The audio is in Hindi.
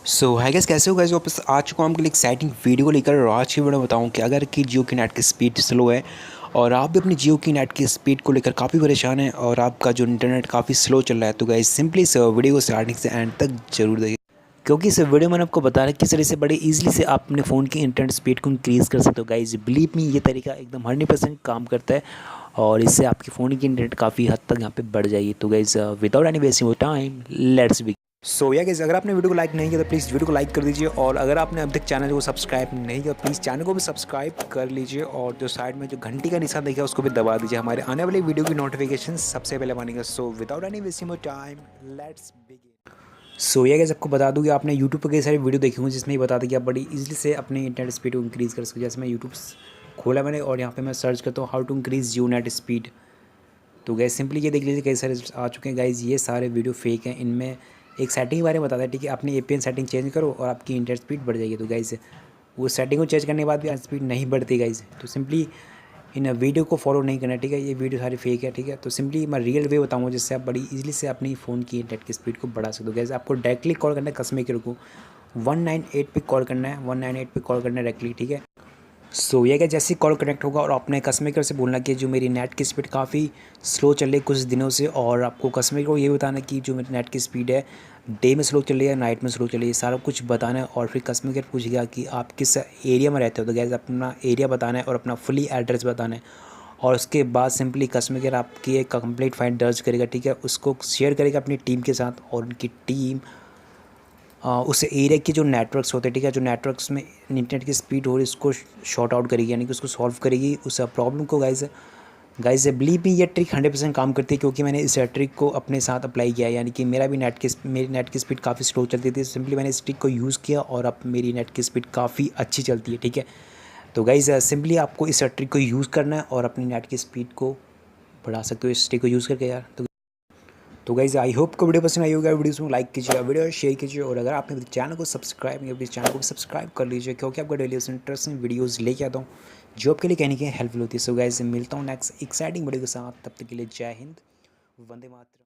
सो हाय गाइस, कैसे हो गाइस। वापस आ चुका हूँ आपके लिए एक्साइटिंग वीडियो को लेकर। और आज की वीडियो में बताऊँ कि अगर कि जियो की नेट की स्पीड स्लो है और आप भी अपनी जियो की नेट की स्पीड को लेकर काफ़ी परेशान हैं और आपका जो इंटरनेट काफ़ी स्लो चल रहा है, तो गाइस सिंपली इस वीडियो को स्टार्टिंग से एंड तक जरूर देखिए, क्योंकि इस वीडियो में मैंने आपको बता रहा है किस तरह से बड़े इजीली से आप अपने फ़ोन की इंटरनेट स्पीड को इंक्रीज़ कर सकते हो। गाइस बिलीव मी, ये तरीका एकदम 100% काम करता है और इससे आपकी फ़ोन की इंटरनेट काफ़ी हद तक यहाँ पे बढ़ जाएगी। तो guys without any wasting time, let's begin. So yeah guys, अगर आपने वीडियो को लाइक नहीं किया तो प्लीज़ वीडियो को लाइक कर दीजिए, और अगर आपने अब तक चैनल को सब्सक्राइब नहीं किया प्लीज़ चैनल को भी सब्सक्राइब कर लीजिए, और जो साइड में जो घंटी का निशान देखा उसको भी दबा दीजिए हमारे आने वाली वीडियो की नोटिफिकेशन सबसे पहले पाने का। So without any wasting time, let's begin. So ये गाइस, आपको बता दूं कि आपने यूट्यूब पर कई सारी वीडियो देखी होंगी जिसमें ये बताते कि आप बड़ी इजीली से अपनी इंटरनेट स्पीड को इंक्रीज़ कर सकते हो। जैसे मैं यूट्यूब खोला मैंने और यहाँ पे मैं सर्च करता हूँ how to increase Jio net speed. तो गैस सिंपली ये देख लीजिए कई सारे आ चुके हैं। गाइज ये सारे वीडियो फेक हैं। इनमें एक सेटिंग के बारे में बताता है, ठीक है, अपनी एपीएन सेटिंग चेंज करो और आपकी इंटरनेट स्पीड बढ़ जाएगी। तो गाइज वो सेटिंग को चेंज करने के बाद भी स्पीड नहीं बढ़ती गाइज। तो सिंपली इन वीडियो को फॉलो नहीं करना, ठीक है। ये वीडियो सारी फेक है, ठीक है। तो सिंपली मैं रियल वे बताऊँगा जिससे आप बड़ी इजीली से अपनी फ़ोन की इंटरनेट की स्पीड को बढ़ा सकते हो। गैस आपको डायरेक्टली कॉल करना है कस्टमर केयर को, 198 पे कॉल करना है, 198 पे कॉल करना है डायरेक्टली, ठीक है। सो ये क्या, जैसे ही कॉल कनेक्ट होगा और अपने कस्टमर केयर से बोलना कि जो मेरी नेट की स्पीड काफ़ी स्लो चल रही है कुछ दिनों से, और आपको कस्टमर को ये बताना कि जो मेरी नेट की स्पीड है डे में स्लो चल रही है, नाइट में स्लो चल रही है, सारा कुछ बताना है। और फिर कस्टमर केयर पूछेगा कि आप किस एरिया में रहते हो, तो गैस अपना एरिया बताना है और अपना फुली एड्रेस बताना है। और उसके बाद सिंपली कस्टमर केयर आपकी एक कंप्लीट फाइल दर्ज करेगा, ठीक है, उसको शेयर करेगा अपनी टीम के साथ, और उनकी टीम उस एरिया के जो नेटवर्क्स होते हैं, ठीक है, जो नेटवर्क्स में इंटरनेट की स्पीड हो रही है उसको शॉर्ट आउट करेगी, यानी कि उसको सॉल्व करेगी उस प्रॉब्लम को। गाइज बिलीव मी, ये ट्रिक 100% काम करती है, क्योंकि मैंने इस ट्रिक को अपने साथ अप्लाई किया है। यानी कि मेरा भी मेरी नेट की स्पीड काफ़ी स्लो चलती थी, सिंपली मैंने इस ट्रिक को यूज़ किया और अब मेरी नेट की स्पीड काफ़ी अच्छी चलती है, ठीक है। तो गाइज सिंपली आपको इस ट्रिक को यूज़ करना है और अपनी नेट की स्पीड को बढ़ा सकते हो इस ट्रिक को यूज़ करके यार। तो गाइज़ आई होप को वीडियो पसंद आई होगा। वीडियो को लाइक कीजिए, वीडियो शेयर कीजिए, और अगर आपने चैनल को सब्सक्राइब नहीं किया प्लीज़ चैनल को भी सब्सक्राइब कर लीजिए, क्योंकि आपका डेली इंटरेस्टिंग वीडियोज़ लेके आता हूँ जो आपके लिए कहने की हेल्पफुल होती है। सो गाइज़ मिलता हूँ नेक्स्ट एक्साइटिंग वीडियो के साथ, तब तक के लिए जय हिंद, वंदे मातरम।